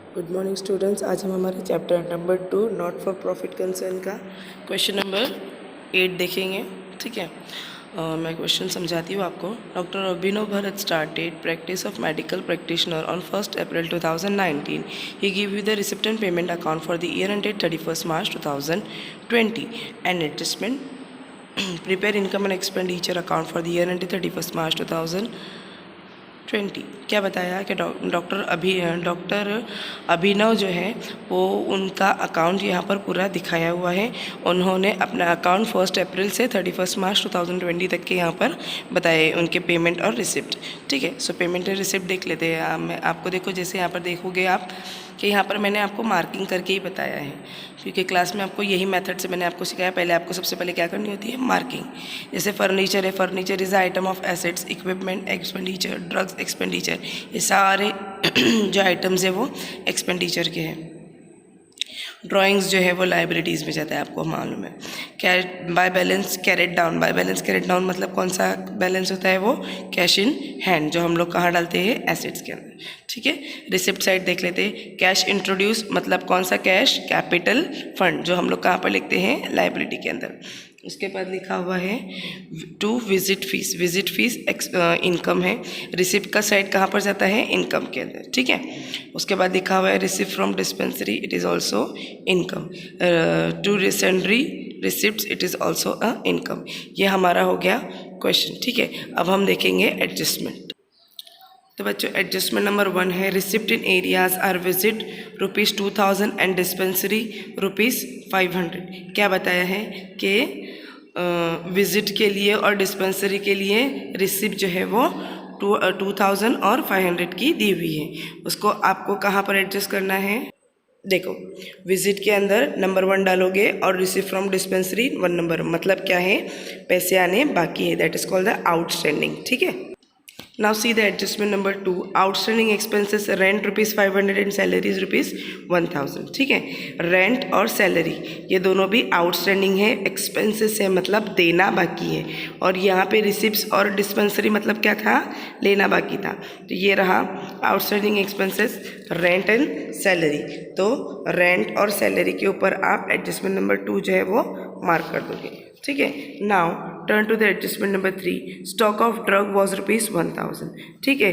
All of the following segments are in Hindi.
Good morning students. आज हम हमारे chapter number 2 not for profit concern का क्वेश्चन नंबर 8 देखेंगे। ठीक है, मैं क्वेश्चन समझाती हूँ आपको। Doctor Abhinav Bharat started practice of medical practitioner on 1 April 2019. He give you the receipt and payment account for the year ended 31st March 2020 and adjustment prepare income and expenditure account for the year ended 31st March 2020। क्या बताया कि डॉक्टर अभिनव जो है वो उनका अकाउंट यहाँ पर पूरा दिखाया हुआ है। उन्होंने अपना अकाउंट 1 अप्रैल से 31 मार्च 2020 तक के यहाँ पर बताए उनके पेमेंट और रिसिप्ट। ठीक है, सो पेमेंट और रिसिप्ट देख लेते हैं। मैं आपको देखो, जैसे यहाँ पर देखोगे आप कि यहाँ पर मैंने आपको मार्किंग करके ही बताया है, क्योंकि क्लास में आपको यही मेथड से मैंने आपको सिखाया। पहले आपको सबसे पहले क्या करनी होती है, मार्किंग। जैसे फर्नीचर है, furniture is item of assets, equipment expenditure, drugs expenditure, ये सारे जो आइटम्स है वो एक्सपेंडिचर के हैं। ड्राइंग्स जो है वो लाइब्रेरीज़ में जाता है, आपको मालूम है। By balance carried down, by balance carried down मतलब कौन सा बैलेंस होता है, वो कैश इन हैंड, जो हम लोग कहाँ डालते हैं, एसेट्स के अंदर। ठीक है, रिसिप्ट साइड देख लेते हैं। कैश इंट्रोड्यूस मतलब कौन सा कैश, कैपिटल फंड, जो हम लोग कहाँ पर लिखते हैं, लाइब्रेरी के अंदर। उसके बाद लिखा हुआ है to visit fees, visit fees income है। रिसिप्ट का साइड कहाँ पर जाता है, इनकम के अंदर। ठीक है, उसके बाद लिखा हुआ है receipt from dispensary, it is also income. Two secondary receipt, it is also a income. ये हमारा हो गया क्वेश्चन। ठीक है, अब हम देखेंगे एडजस्टमेंट। तो बच्चों, एडजस्टमेंट नंबर 1 है receipt in arrears are visit ₹2000 and dispensary ₹500। क्या बताया है कि विजिट के लिए और डिस्पेंसरी के लिए रिसिप्ट जो है वो 2000 और 500 की दी हुई है। उसको आपको कहाँ पर एडजस्ट करना है, देखो, विजिट के अंदर नंबर 1 डालोगे और रिसिप्ट फ्रॉम डिस्पेंसरी 1 नंबर, मतलब क्या है, पैसे आने बाकी है, that is called the outstanding. ठीक है, now see the adjustment number 2, outstanding expenses rent ₹500 and salaries ₹1000। ठीक है, रेंट और सैलरी ये दोनों भी आउटस्टैंडिंग है, एक्सपेंसेस है मतलब देना बाकी है, और यहाँ पे रिसिप्ट्स और डिस्पेंसरी मतलब क्या था, लेना बाकी था। तो ये रहा outstanding expenses, rent and salary. तो रेंट और सैलरी के ऊपर आप एडजस्टमेंट नंबर 2 जो है वो मार्क कर दोगे। ठीक है, now turn to the adjustment number 3, stock of drug was ₹1000। ठीक है,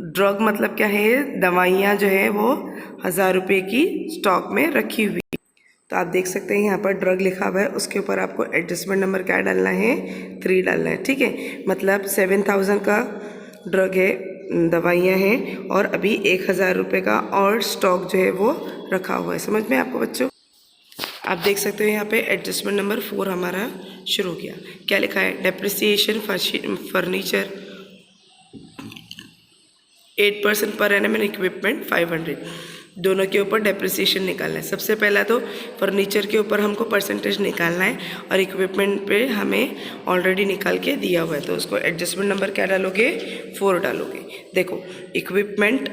ड्रग मतलब क्या है, दवाइयाँ जो है वो 1000 रुपये की स्टॉक में रखी हुई। तो आप देख सकते हैं यहाँ पर ड्रग लिखा हुआ है, उसके ऊपर आपको एडजस्टमेंट नंबर क्या डालना है, 3 डालना है। ठीक है, मतलब 7000 का ड्रग है, दवाइयाँ हैं, और अभी 1000 रुपये का और स्टॉक जो है वो रखा हुआ है। समझ में आपको बच्चों? आप देख सकते हो यहाँ पे एडजस्टमेंट नंबर 4 हमारा शुरू किया। क्या लिखा है, depreciation furniture 8% per annum and equipment 500। दोनों के ऊपर डेप्रिसिएशन निकालना है। सबसे पहला तो फर्नीचर के ऊपर हमको परसेंटेज निकालना है, और इक्विपमेंट पे हमें ऑलरेडी निकाल के दिया हुआ है, तो उसको एडजस्टमेंट नंबर क्या डालोगे, 4 डालोगे। देखो, इक्विपमेंट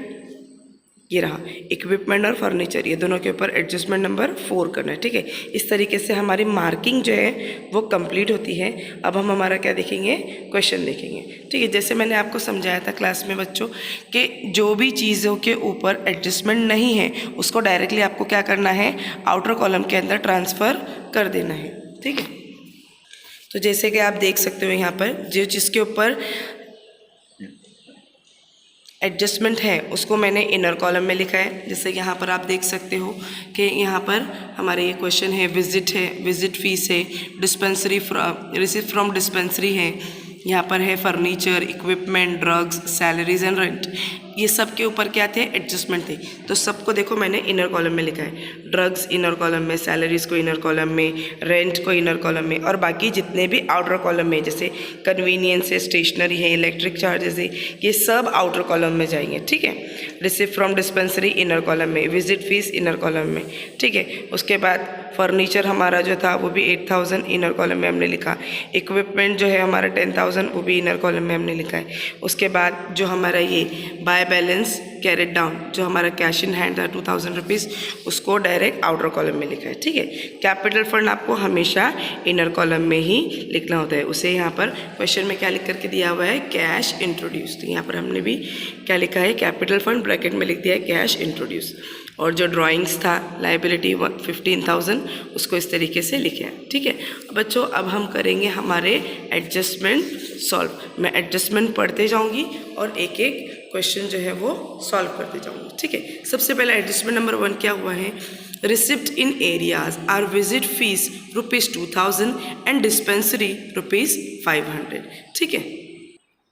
ये रहा, इक्विपमेंट और फर्नीचर ये दोनों के ऊपर एडजस्टमेंट नंबर 4 करना है। ठीक है, इस तरीके से हमारी मार्किंग जो है वो कंप्लीट होती है। अब हम हमारा क्या देखेंगे, क्वेश्चन देखेंगे। ठीक है, जैसे मैंने आपको समझाया था क्लास में बच्चों कि जो भी चीज़ों के ऊपर एडजस्टमेंट नहीं है उसको डायरेक्टली आपको क्या करना है, आउटर कॉलम के अंदर ट्रांसफ़र कर देना है। ठीक है, तो जैसे कि आप देख सकते हो यहाँ पर जो जिसके ऊपर एडजस्टमेंट है उसको मैंने इनर कॉलम में लिखा है। जैसे यहाँ पर आप देख सकते हो कि यहाँ पर हमारे ये क्वेश्चन है, विजिट है, विजिट फीस है, डिस्पेंसरी रिसिप्ट फ्रॉम डिस्पेंसरी है, यहाँ पर है furniture, equipment, drugs, salaries and rent. ये सब के ऊपर क्या थे, एडजस्टमेंट थे। तो सबको देखो मैंने इनर कॉलम में लिखा है, ड्रग्स इनर कॉलम में, सैलरीज को इनर कॉलम में, रेंट को इनर कॉलम में, और बाकी जितने भी आउटर कॉलम में जैसे कन्वीनियंस है, स्टेशनरी है, इलेक्ट्रिक चार्जेस है, ये सब आउटर कॉलम में जाएंगे। ठीक है, receipt from dispensary inner column में, विजिट फीस इनर कॉलम में। ठीक है, उसके बाद फर्नीचर हमारा जो था वो भी 8000 इनर कॉलम में हमने लिखा। इक्विपमेंट जो है हमारा 10000 वो भी इनर कॉलम में हमने लिखा है। उसके बाद जो हमारा ये बाय बैलेंस कैरेट डाउन, जो हमारा कैश इन हैंड था 2000 रुपीज़, उसको डायरेक्ट आउटर कॉलम में लिखा है। ठीक है, कैपिटल फंड आपको हमेशा इनर कॉलम में ही लिखना होता है। उसे यहाँ पर क्वेश्चन में क्या लिख करके दिया हुआ है, कैश इंट्रोड्यूस। तो यहाँ पर हमने भी क्या लिखा है, कैपिटल फंड ब्रैकेट में लिख दिया है कैश इंट्रोड्यूस। और जो ड्राइंग्स था लाइबिलिटी 15,000, उसको इस तरीके से लिखे हैं। ठीक है बच्चों, अब हम करेंगे हमारे एडजस्टमेंट सॉल्व। मैं एडजस्टमेंट पढ़ते जाऊंगी और एक एक क्वेश्चन जो है वो सॉल्व करते जाऊंगी। ठीक है, सबसे पहला एडजस्टमेंट नंबर 1 क्या हुआ है, receipt in arrears are visit fees ₹2000 and dispensary ₹500। ठीक है,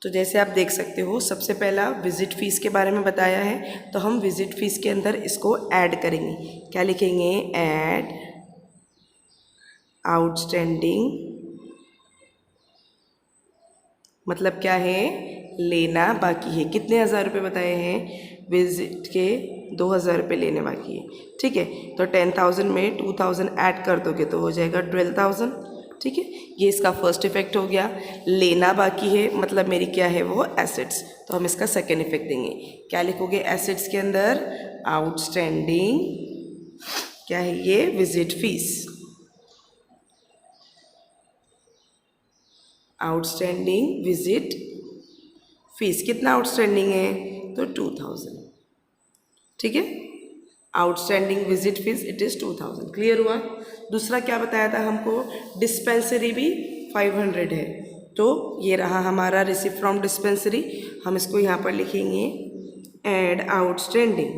तो जैसे आप देख सकते हो सबसे पहला विजिट फ़ीस के बारे में बताया है, तो हम विजिट फ़ीस के अंदर इसको ऐड करेंगे। क्या लिखेंगे, ऐड आउटस्टैंडिंग, मतलब क्या है, लेना बाकी है। कितने हज़ार रुपये बताए हैं, विजिट के 2000 रुपये लेने बाकी है। ठीक है, तो 10,000 में 2000 ऐड कर दोगे तो हो जाएगा 12,000। ठीक है, ये इसका फर्स्ट इफेक्ट हो गया। लेना बाकी है मतलब मेरी क्या है वो एसेट्स, तो हम इसका सेकेंड इफेक्ट देंगे। क्या लिखोगे एसेट्स के अंदर, आउटस्टैंडिंग क्या है ये, visit fees. Outstanding visit fees, कितना आउटस्टैंडिंग है, तो 2000। ठीक है, outstanding visit fees it is 2000। Clear हुआ। दूसरा क्या बताया था हमको, डिस्पेंसरी भी 500 है, तो ये रहा हमारा रिसीव फ्रॉम डिस्पेंसरी। हम इसको यहाँ पर लिखेंगे एड आउटस्टैंडिंग,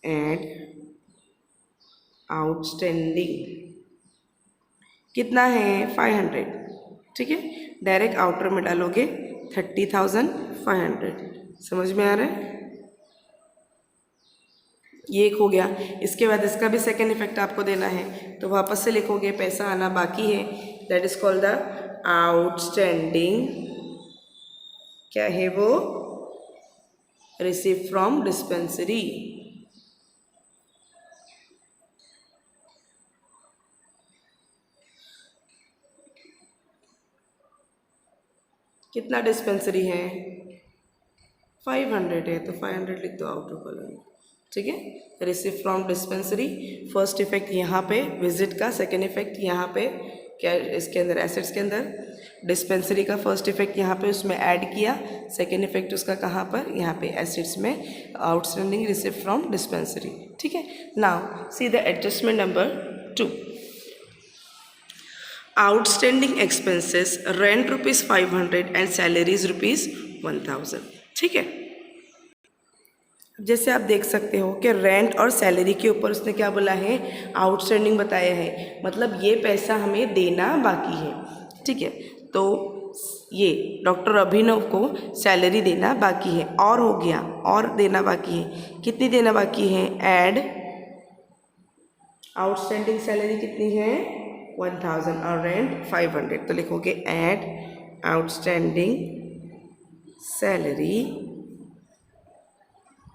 एड आउटस्टैंडिंग कितना है, 500। ठीक है, डायरेक्ट आउटर में डालोगे 30,500। समझ में आ रहा है, ये एक हो गया। इसके बाद इसका भी सेकेंड इफेक्ट आपको देना है, तो वापस से लिखोगे पैसा आना बाकी है, that is called the outstanding, क्या है वो, रिसीव फ्रॉम डिस्पेंसरी। कितना डिस्पेंसरी है, 500 है, तो 500 लिख दो आउटर कॉलम। ठीक है, receive from dispensary, first effect यहाँ पे विजिट का, सेकेंड इफेक्ट यहाँ पे क्या इसके अंदर एसेट्स के अंदर, डिस्पेंसरी का फर्स्ट इफेक्ट यहाँ पे उसमें ऐड किया, सेकेंड इफेक्ट उसका कहाँ पर, यहाँ पे एसेट्स में, आउटस्टैंडिंग रिसीव फ्रॉम डिस्पेंसरी। ठीक है, now see the adjustment number 2। Outstanding expenses rent ₹500 and salaries ₹1000। ठीक है, जैसे आप देख सकते हो कि रेंट और सैलरी के ऊपर उसने क्या बोला है, आउटस्टैंडिंग बताया है, मतलब ये पैसा हमें देना बाकी है। ठीक है, तो ये डॉक्टर अभिनव को सैलरी देना बाकी है, और हो गया, और देना बाकी है, कितनी देना बाकी है, ऐड आउटस्टैंडिंग सैलरी कितनी है, 1000 और रेंट 500, तो लिखोगे ऐड आउटस्टैंडिंग सैलरी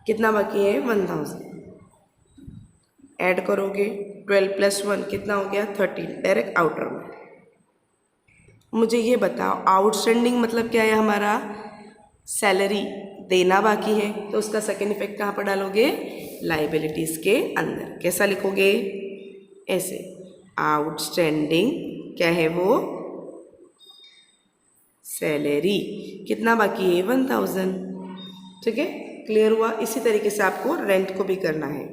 कितना बाकी है, 1000 ऐड करोगे, 12 + 1 कितना हो गया, 13, डायरेक्ट आउटर में। मुझे ये बताओ आउटस्टैंडिंग मतलब क्या है, हमारा सैलरी देना बाकी है, तो उसका सेकेंड इफेक्ट कहाँ पर डालोगे, लाइबिलिटीज़ के अंदर। कैसा लिखोगे, ऐसे, आउटस्टैंडिंग क्या है वो, सैलरी कितना बाकी है, 1000। ठीक है, क्लियर हुआ। इसी तरीके से आपको रेंट को भी करना है।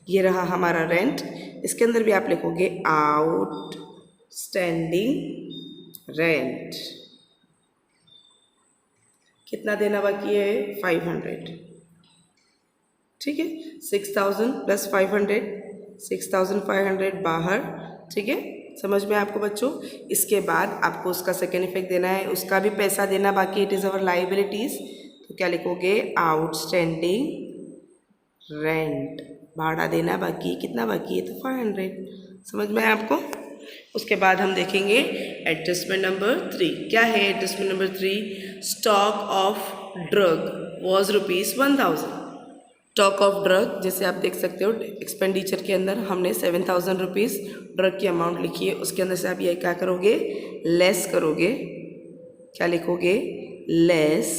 ये रहा हमारा रेंट, इसके अंदर भी आप लिखोगे आउटस्टैंडिंग रेंट कितना देना बाकी है, 500। ठीक है, 6000 + 500, 6500 बाहर। ठीक है, समझ में आपको बच्चों। इसके बाद आपको उसका सेकेंड इफेक्ट देना है, उसका भी पैसा देना बाकी, इट इज़ अवर लाइबिलिटीज़। तो क्या लिखोगे, आउटस्टैंडिंग रेंट, भाड़ा देना बाकी, कितना बाकी है, तो 500। समझ में आपको। उसके बाद हम देखेंगे एडजस्टमेंट नंबर 3। क्या है adjustment number 3, stock of drug was ₹1000। Stock of drug, जैसे आप देख सकते हो एक्सपेंडिचर के अंदर हमने 7000 रुपीज़ ड्रग की अमाउंट लिखी है, उसके अंदर से आप ये क्या करोगे, लेस करोगे। क्या लिखोगे, लेस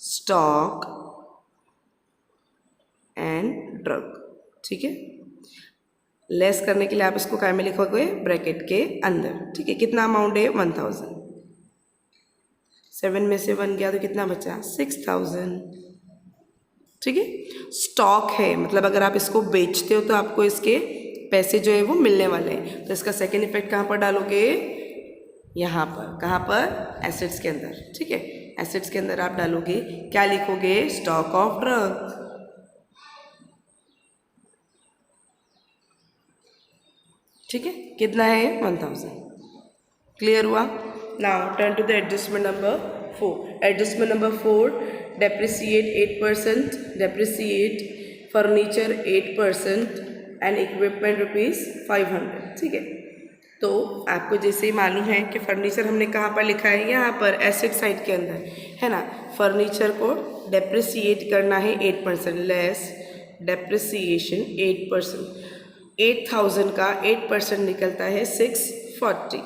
स्टॉक एंड ड्रग, ठीक है। लेस करने के लिए आप इसको क्या में लिखोगे, ब्रैकेट के अंदर, ठीक है। कितना अमाउंट है, 1000। 7 में से 1 गया तो कितना बचा, 6000, ठीक है। स्टॉक है, मतलब अगर आप इसको बेचते हो तो आपको इसके पैसे जो है वो मिलने वाले हैं। तो इसका सेकेंड इफेक्ट कहाँ पर डालोगे, यहाँ पर। कहाँ पर, एसेट्स के अंदर, ठीक है। एसेट्स के अंदर आप डालोगे, क्या लिखोगे, स्टॉक ऑफ ड्रग, ठीक है। कितना है, 1000। क्लियर हुआ। Now turn to the adjustment number 4। Adjustment number 4, depreciate 8%, depreciate furniture 8% and equipment ₹500, ठीक है। तो आपको जैसे ही मालूम है कि फर्नीचर हमने कहाँ पर लिखा है, यहाँ पर एसेट साइड के अंदर, है ना। फर्नीचर को डेप्रिसिएट करना है 8%, लेस डेप्रिसिएशन 8%। 8000 का 8% निकलता है 640।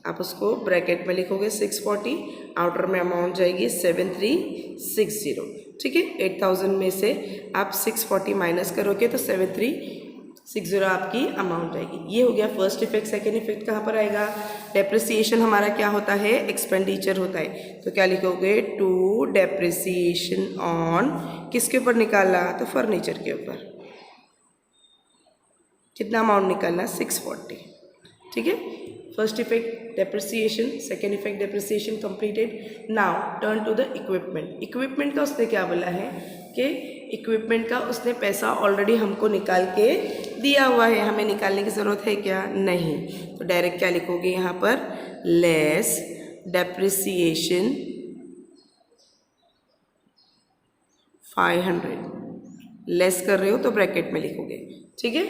आप उसको ब्रैकेट में लिखोगे 640, आउटर में अमाउंट जाएगी 7360, ठीक है। 8000 में से आप 640 माइनस करोगे तो 7360 आपकी अमाउंट आएगी। ये हो गया फर्स्ट इफेक्ट। सेकेंड इफेक्ट कहाँ पर आएगा, डेप्रिसिएशन हमारा क्या होता है, एक्सपेंडिचर होता है। तो क्या लिखोगे, टू डेप्रिसिएशन ऑन, किसके ऊपर निकाला, तो फर्नीचर के ऊपर। कितना अमाउंट निकालना, 640, ठीक है। First effect depreciation, second effect depreciation completed. Now turn to the equipment. Equipment का उसने क्या बोला है कि इक्विपमेंट का उसने पैसा ऑलरेडी हमको निकाल के दिया हुआ है, हमें निकालने की ज़रूरत है क्या, नहीं। तो डायरेक्ट क्या लिखोगे यहाँ पर, लेस डेप्रिसिएशन 500। लेस कर रहे हो तो ब्रैकेट में लिखोगे, ठीक है।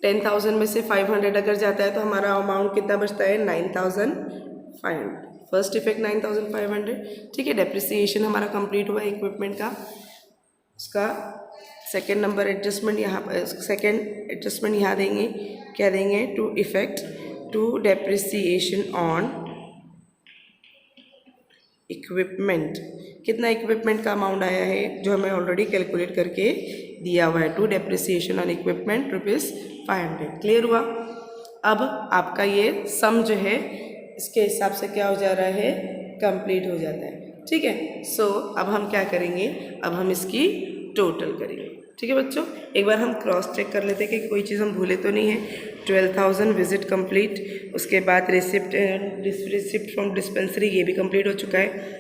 10,000 में से 500 अगर जाता है तो हमारा अमाउंट कितना बचता है, 9500। फर्स्ट इफेक्ट 9500, ठीक है। डेप्रिसिएशन हमारा कंप्लीट हुआ इक्विपमेंट का। उसका सेकेंड नंबर एडजस्टमेंट यहाँ पर, सेकेंड एडजस्टमेंट यहाँ देंगे, क्या देंगे, to effect to depreciation on equipment. कितना इक्विपमेंट का अमाउंट आया है, जो हमें ऑलरेडी कैलकुलेट करके दिया हुआ है, to depreciation on equipment ₹500। Clear हुआ। अब आपका ये सम जो है इसके हिसाब से क्या हो जा रहा है, कंप्लीट हो जाता है, ठीक है। सो अब हम क्या करेंगे, अब हम इसकी टोटल करेंगे, ठीक है बच्चों। एक बार हम क्रॉस चेक कर लेते हैं कि कोई चीज़ हम भूले तो नहीं है। 12,000 विजिट कंप्लीट, उसके बाद रिसिप्ट फ्रॉम डिस्पेंसरी, ये भी कंप्लीट हो चुका है।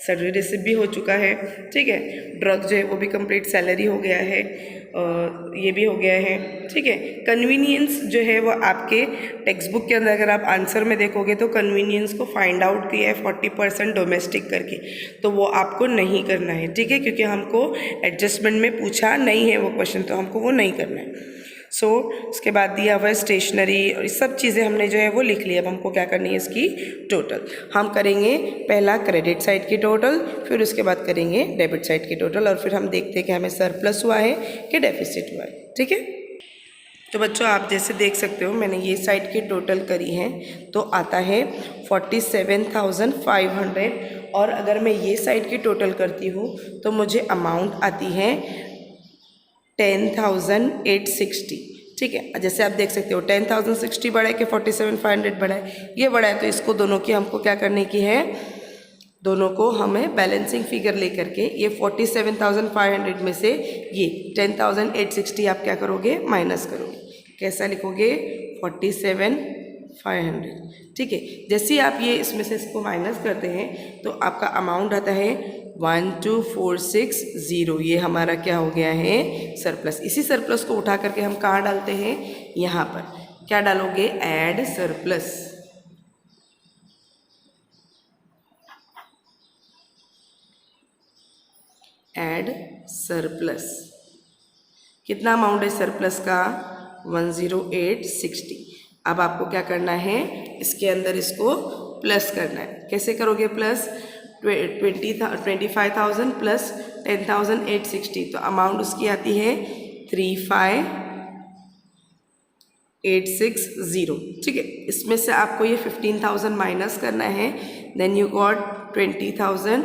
सैलरी रिसिप्ट भी हो चुका है, ठीक है। ड्रग जो है वो भी कंप्लीट, सैलरी हो गया है, ये भी हो गया है, ठीक है। कन्वीनियंस जो है वो आपके टेक्स्ट बुक के अंदर अगर आप आंसर में देखोगे तो कन्वीनियंस को फाइंड आउट किया है 40% डोमेस्टिक करके, तो वो आपको नहीं करना है, ठीक है, क्योंकि हमको एडजस्टमेंट में पूछा नहीं है वो क्वेश्चन, तो हमको वो नहीं करना है। सो उसके बाद दिया हुआ है स्टेशनरी और सब चीज़ें हमने जो है वो लिख ली। अब हमको क्या करनी है, इसकी टोटल। हम करेंगे पहला क्रेडिट साइड की टोटल, फिर उसके बाद करेंगे डेबिट साइड की टोटल, और फिर हम देखते हैं कि हमें सरप्लस हुआ है कि डेफिसिट हुआ है, ठीक है। तो बच्चों आप जैसे देख सकते हो मैंने ये साइड की टोटल करी है तो आता है 47,500, और अगर मैं ये साइड की टोटल करती हूँ तो मुझे अमाउंट आती है 10,860, ठीक है। जैसे आप देख सकते हो 10,060 बढ़ा है कि 47,500 बढ़ा है, ये बढ़ा है, तो इसको दोनों की हमको क्या करने की है, दोनों को हमें बैलेंसिंग फिगर लेकर के ये 47,500 में से ये 10,860 आप क्या करोगे, माइनस करोगे। कैसा लिखोगे, 47,500, ठीक है। जैसे ही आप ये इसमें से इसको माइनस करते हैं तो आपका अमाउंट आता है 12,460। ये हमारा क्या हो गया है, सरप्लस। इसी सरप्लस को उठा करके हम कहाँ डालते हैं, यहाँ पर। क्या डालोगे, ऐड सरप्लस। Add surplus. कितना अमाउंट है सरप्लस का, 10860। अब आपको क्या करना है, इसके अंदर इसको प्लस करना है। कैसे करोगे प्लस, 25,000 प्लस 10,860, तो अमाउंट उसकी आती है 35,860, ठीक है। इसमें से आपको ये 15,000 माइनस करना है, देन यू गॉट 20,000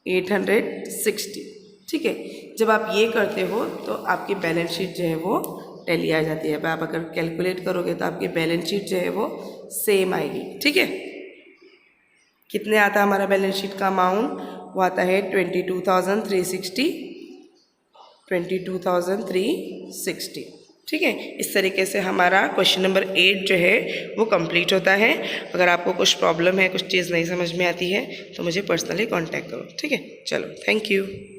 860। ठीक है, जब आप ये करते हो तो आपकी बैलेंस शीट जो है वो टैली आ जाती है। अब आप अगर कैलकुलेट करोगे तो आपकी बैलेंस शीट जो है वो सेम आएगी। ठीक है, कितने आता है हमारा बैलेंस शीट का अमाउंट? वो आता है 22,360। 22,360। ठीक है, इस तरीके से हमारा क्वेश्चन नंबर 8 जो है वो कंप्लीट होता है। अगर आपको कुछ प्रॉब्लम है, कुछ चीज़ नहीं समझ में आती है तो मुझे पर्सनली कांटेक्ट करो। ठीक है, चलो, थैंक यू।